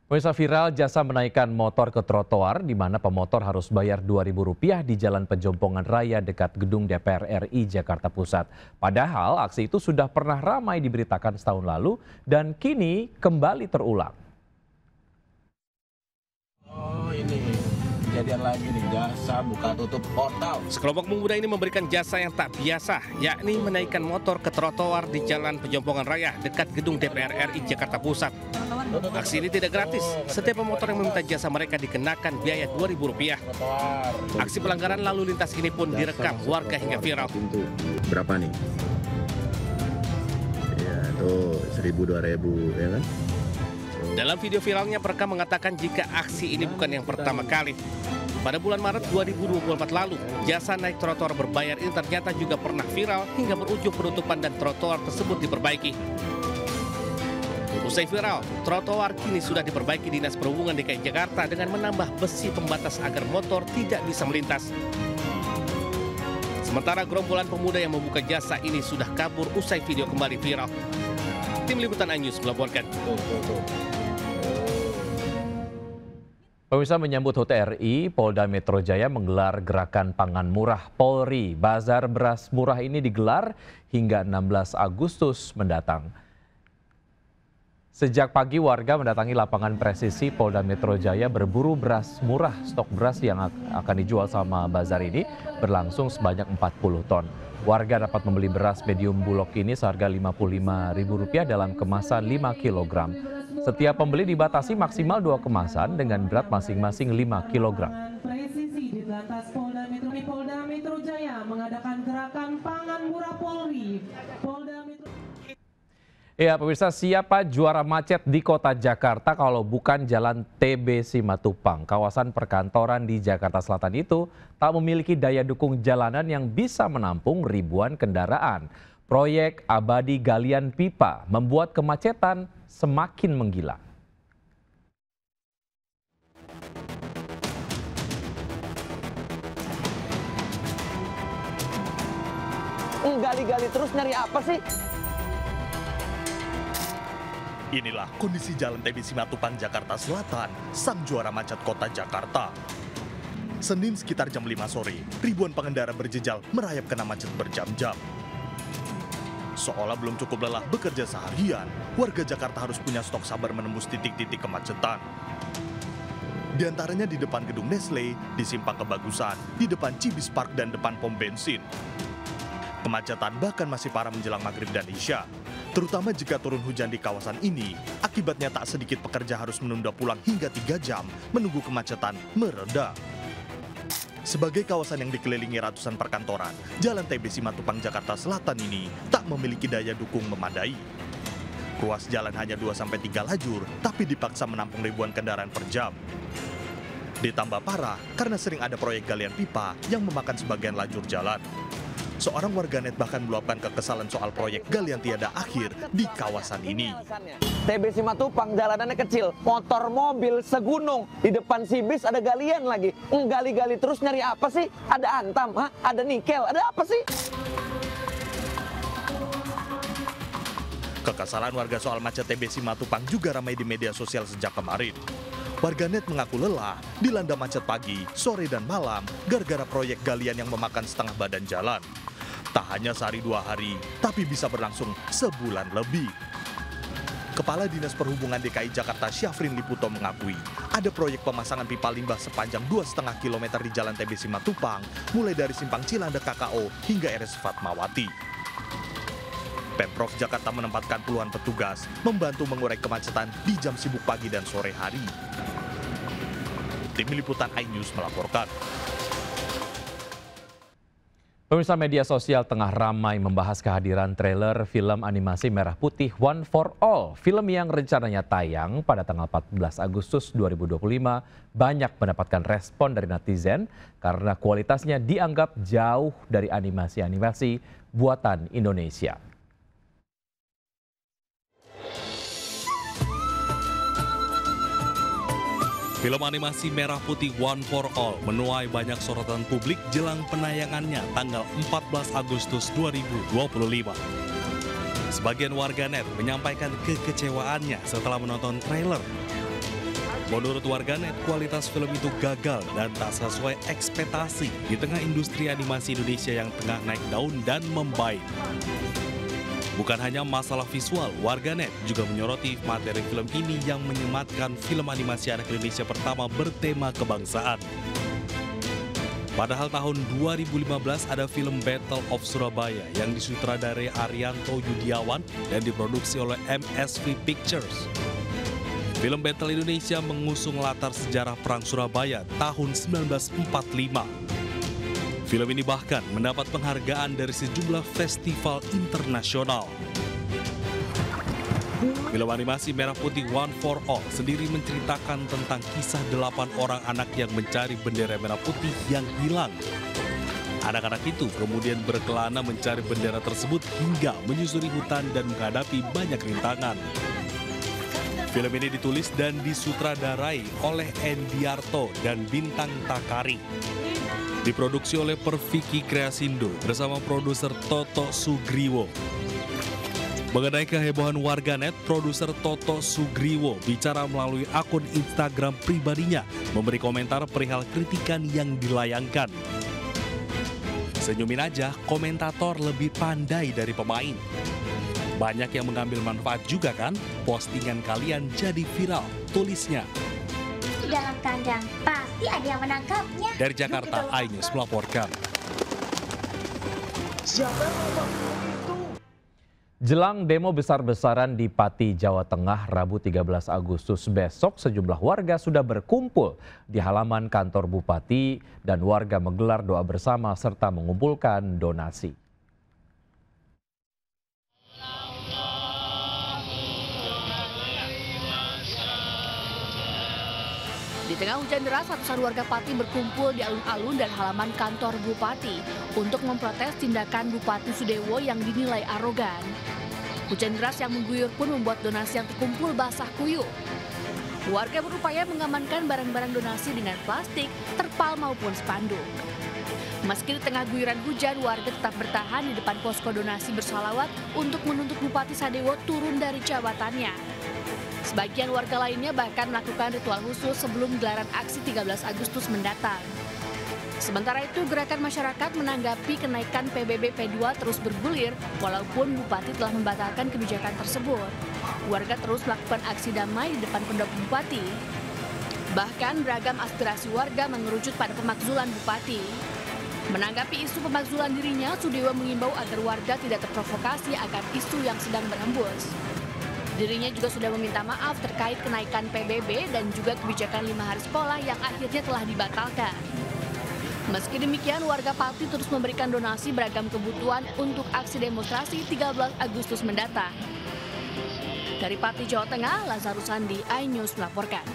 Pemirsa, viral jasa menaikkan motor ke trotoar di mana pemotor harus bayar Rp2.000 di Jalan Pejompongan Raya dekat gedung DPR RI Jakarta Pusat. Padahal aksi itu sudah pernah ramai diberitakan setahun lalu dan kini kembali terulang. Oh, ini kejadian lagi nih, jasa buka tutup portal. Sekelompok pemuda ini memberikan jasa yang tak biasa, yakni menaikkan motor ke trotoar di Jalan Pejompongan Raya dekat gedung DPR RI Jakarta Pusat. Aksi ini tidak gratis. Setiap pemotor yang meminta jasa mereka dikenakan biaya Rp2.000. Aksi pelanggaran lalu lintas ini pun direkam warga hingga viral. Berapa nih? Ya, itu 1.000-2.000 ya kan? Dalam video viralnya, perekam mengatakan jika aksi ini bukan yang pertama kali. Pada bulan Maret 2024 lalu, jasa naik trotoar berbayar ini ternyata juga pernah viral hingga berujung penutupan dan trotoar tersebut diperbaiki. Usai viral, trotoar kini sudah diperbaiki Dinas Perhubungan DKI Jakarta dengan menambah besi pembatas agar motor tidak bisa melintas. Sementara gerombolan pemuda yang membuka jasa ini sudah kabur usai video kembali viral. Tim Liputan iNews melaporkan. Pemirsa, menyambut HUT RI, Polda Metro Jaya menggelar gerakan pangan murah Polri. Bazar beras murah ini digelar hingga 16 Agustus mendatang. Sejak pagi warga mendatangi lapangan presisi Polda Metro Jaya berburu beras murah. Stok beras yang akan dijual sama bazar ini berlangsung sebanyak 40 ton. Warga dapat membeli beras medium bulog ini seharga Rp55.000 dalam kemasan 5 kg. Setiap pembeli dibatasi maksimal 2 kemasan dengan berat masing-masing 5 kg. Presisi di lantas Polda Metro Jaya mengadakan gerakan pangan murah Polri. Ya, pemirsa, siapa juara macet di kota Jakarta kalau bukan Jalan TB Simatupang? Kawasan perkantoran di Jakarta Selatan itu tak memiliki daya dukung jalanan yang bisa menampung ribuan kendaraan. Proyek abadi galian pipa membuat kemacetan semakin menggila. Gali-gali terus nyari apa sih? Inilah kondisi Jalan TB Simatupang, Jakarta Selatan, sang juara macet kota Jakarta. Senin sekitar jam 5 sore, ribuan pengendara berjejal merayap kena macet berjam-jam. Seolah belum cukup lelah bekerja seharian, warga Jakarta harus punya stok sabar menembus titik-titik kemacetan. Di antaranya di depan gedung Nestle, di Simpang Kebagusan, di depan Cibis Park dan depan pom bensin. Kemacetan bahkan masih parah menjelang maghrib dan isya. Terutama jika turun hujan di kawasan ini, akibatnya tak sedikit pekerja harus menunda pulang hingga 3 jam menunggu kemacetan mereda. Sebagai kawasan yang dikelilingi ratusan perkantoran, Jalan TB Simatupang Jakarta Selatan ini tak memiliki daya dukung memadai. Ruas jalan hanya 2-3 lajur, tapi dipaksa menampung ribuan kendaraan per jam. Ditambah parah karena sering ada proyek galian pipa yang memakan sebagian lajur jalan. Seorang warganet bahkan meluapkan kekesalan soal proyek galian tiada akhir di kawasan ini. TB Simatupang jalanannya kecil, motor mobil segunung, di depan Cibis ada galian lagi. Gali-gali terus nyari apa sih? Ada antam, ada nikel, ada apa sih? Kekesalan warga soal macet TB Simatupang juga ramai di media sosial sejak kemarin. Warganet mengaku lelah, dilanda macet pagi, sore, dan malam gara-gara proyek galian yang memakan setengah badan jalan. Tak hanya sehari 2 hari, tapi bisa berlangsung sebulan lebih. Kepala Dinas Perhubungan DKI Jakarta Syafrin Liputo mengakui ada proyek pemasangan pipa limbah sepanjang 2,5 km di Jalan TB Simatupang, mulai dari Simpang Cilandak KKO hingga RS Fatmawati. Pemprov Jakarta menempatkan puluhan petugas membantu mengurai kemacetan di jam sibuk pagi dan sore hari. Tim Liputan iNews melaporkan. Pemirsa, media sosial tengah ramai membahas kehadiran trailer film animasi merah putih One for All. Film yang rencananya tayang pada tanggal 14 Agustus 2025 banyak mendapatkan respon dari netizen karena kualitasnya dianggap jauh dari animasi-animasi buatan Indonesia. Film animasi merah putih One for All menuai banyak sorotan publik jelang penayangannya tanggal 14 Agustus 2025. Sebagian warganet menyampaikan kekecewaannya setelah menonton trailer. Menurut warganet, kualitas film itu gagal dan tak sesuai ekspektasi di tengah industri animasi Indonesia yang tengah naik daun dan membaik. Bukan hanya masalah visual, warganet juga menyoroti materi film ini yang menyematkan film animasi anak Indonesia pertama bertema kebangsaan. Padahal tahun 2015 ada film Battle of Surabaya yang disutradarai Arianto Yudiawan dan diproduksi oleh MSV Pictures. Film Battle Indonesia mengusung latar sejarah Perang Surabaya tahun 1945. Film ini bahkan mendapat penghargaan dari sejumlah festival internasional. Film animasi Merah Putih One for All sendiri menceritakan tentang kisah 8 orang anak yang mencari bendera merah putih yang hilang. Anak-anak itu kemudian berkelana mencari bendera tersebut hingga menyusuri hutan dan menghadapi banyak rintangan. Film ini ditulis dan disutradarai oleh Endiarto dan Bintang Takari. Diproduksi oleh Perfiki Kreasindo bersama produser Toto Sugriwo. Mengenai kehebohan warganet, produser Toto Sugriwo bicara melalui akun Instagram pribadinya, memberi komentar perihal kritikan yang dilayangkan. Senyumin aja, komentator lebih pandai dari pemain. Banyak yang mengambil manfaat juga kan, postingan kalian jadi viral, tulisnya. Di dalam kandang, pasti ada yang menangkapnya. Dari Jakarta, iNews melaporkan. Jelang demo besar-besaran di Pati, Jawa Tengah, Rabu 13 Agustus besok, sejumlah warga sudah berkumpul di halaman kantor Bupati dan warga menggelar doa bersama serta mengumpulkan donasi. Di tengah hujan deras, ratusan warga Pati berkumpul di alun-alun dan halaman kantor Bupati untuk memprotes tindakan Bupati Sudewo yang dinilai arogan. Hujan deras yang mengguyur pun membuat donasi yang terkumpul basah kuyup. Warga berupaya mengamankan barang-barang donasi dengan plastik, terpal maupun spanduk. Meski di tengah guyuran hujan, warga tetap bertahan di depan posko donasi bersalawat untuk menuntut Bupati Sadewo turun dari jabatannya. Sebagian warga lainnya bahkan melakukan ritual khusus sebelum gelaran aksi 13 Agustus mendatang. Sementara itu, gerakan masyarakat menanggapi kenaikan PBB P2 terus bergulir walaupun Bupati telah membatalkan kebijakan tersebut. Warga terus melakukan aksi damai di depan pendopo Bupati. Bahkan beragam aspirasi warga mengerucut pada pemakzulan Bupati. Menanggapi isu pemakzulan dirinya, Sudewo mengimbau agar warga tidak terprovokasi akan isu yang sedang berhembus. Dirinya juga sudah meminta maaf terkait kenaikan PBB dan juga kebijakan 5 hari sekolah yang akhirnya telah dibatalkan. Meski demikian, warga Pati terus memberikan donasi beragam kebutuhan untuk aksi demonstrasi 13 Agustus mendatang. Dari Pati, Jawa Tengah, Lazarus Andi, iNews melaporkan.